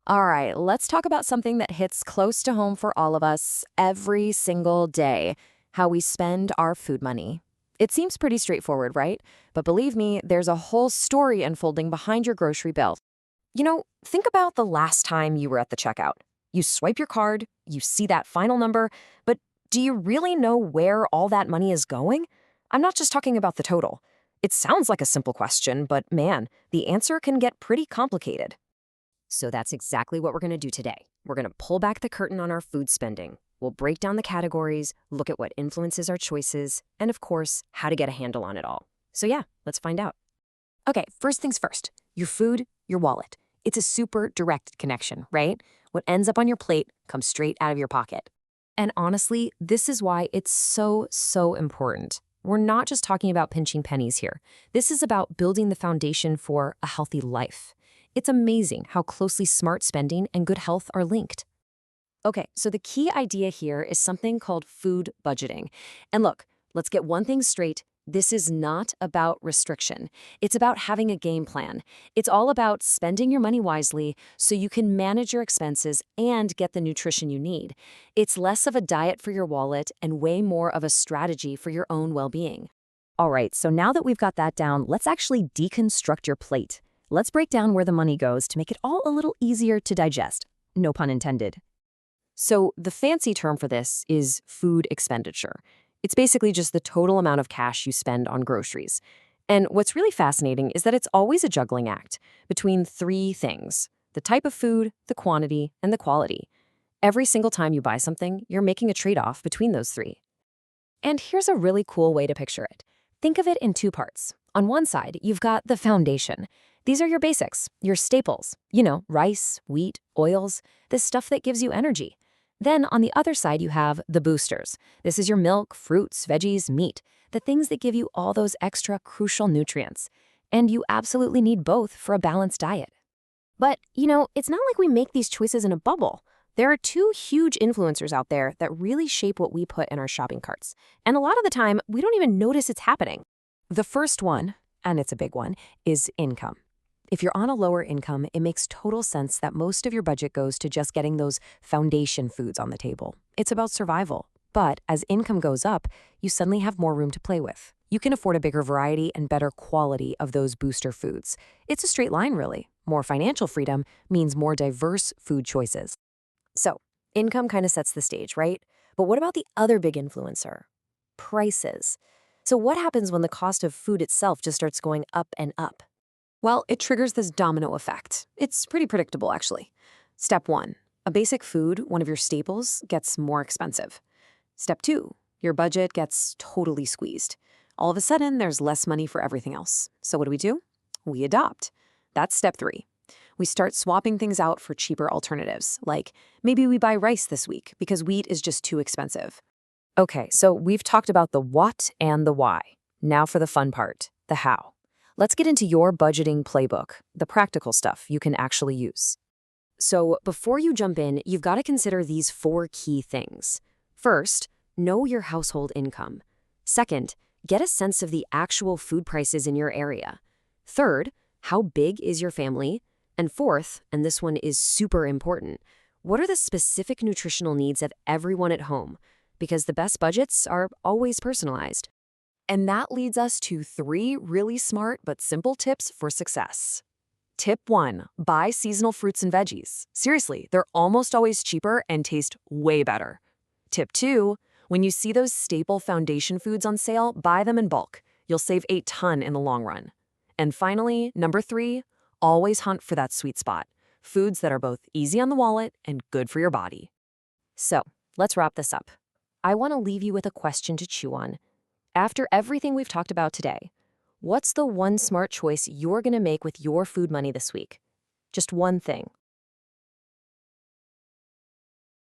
All right, let's talk about something that hits close to home for all of us every single day: how we spend our food money. It seems pretty straightforward, right? But believe me, there's a whole story unfolding behind your grocery bill. Think about the last time you were at the checkout. You swipe your card, you see that final number, but do you really know where all that money is going? I'm not just talking about the total. It sounds like a simple question, but man, the answer can get pretty complicated. So that's exactly what we're going to do today. We're going to pull back the curtain on our food spending. We'll break down the categories, look at what influences our choices, and of course, how to get a handle on it all. So yeah, let's find out. Okay, first things first. Your food, your wallet. It's a super direct connection, right? What ends up on your plate comes straight out of your pocket. And honestly, this is why it's so important. We're not just talking about pinching pennies here. This is about building the foundation for a healthy life. It's amazing how closely smart spending and good health are linked. Okay, so the key idea here is something called food budgeting. And look, let's get one thing straight. This is not about restriction. It's about having a game plan. It's all about spending your money wisely so you can manage your expenses and get the nutrition you need. It's less of a diet for your wallet and way more of a strategy for your own well-being. All right, so now that we've got that down, let's actually deconstruct your plate. Let's break down where the money goes to make it all a little easier to digest. No pun intended. So the fancy term for this is food expenditure. It's basically just the total amount of cash you spend on groceries. And what's really fascinating is that it's always a juggling act between three things: the type of food, the quantity, and the quality. Every single time you buy something, you're making a trade-off between those three. And here's a really cool way to picture it. Think of it in two parts. On one side, you've got the foundation. These are your basics, your staples. Rice, wheat, oils, this stuff that gives you energy. Then on the other side, you have the boosters. This is your milk, fruits, veggies, meat, the things that give you all those extra crucial nutrients. And you absolutely need both for a balanced diet. But, it's not like we make these choices in a bubble. There are two huge influencers out there that really shape what we put in our shopping carts. And a lot of the time, we don't even notice it's happening. The first one, and it's a big one, is income. If you're on a lower income, it makes total sense that most of your budget goes to just getting those foundation foods on the table. It's about survival. But as income goes up, you suddenly have more room to play with. You can afford a bigger variety and better quality of those booster foods. It's a straight line, really. More financial freedom means more diverse food choices. So, income kind of sets the stage, right? But what about the other big influencer? Prices. So what happens when the cost of food itself just starts going up and up? Well, it triggers this domino effect. It's pretty predictable, actually. Step 1, a basic food, one of your staples, gets more expensive. Step 2, your budget gets totally squeezed. All of a sudden, there's less money for everything else. So what do? We adopt. That's step 3. We start swapping things out for cheaper alternatives, like maybe we buy rice this week because wheat is just too expensive. Okay, so we've talked about the what and the why. Now for the fun part, the how. Let's get into your budgeting playbook, the practical stuff you can actually use. So before you jump in, you've got to consider these 4 key things. First, know your household income. Second, get a sense of the actual food prices in your area. Third, how big is your family? And fourth, and this one is super important, what are the specific nutritional needs of everyone at home? Because the best budgets are always personalized. And that leads us to 3 really smart but simple tips for success. Tip 1, buy seasonal fruits and veggies. Seriously, they're almost always cheaper and taste way better. Tip 2, when you see those staple foundation foods on sale, buy them in bulk. You'll save a ton in the long run. And finally, number 3, always hunt for that sweet spot. Foods that are both easy on the wallet and good for your body. So, let's wrap this up. I want to leave you with a question to chew on. After everything we've talked about today, what's the one smart choice you're going to make with your food money this week? Just one thing,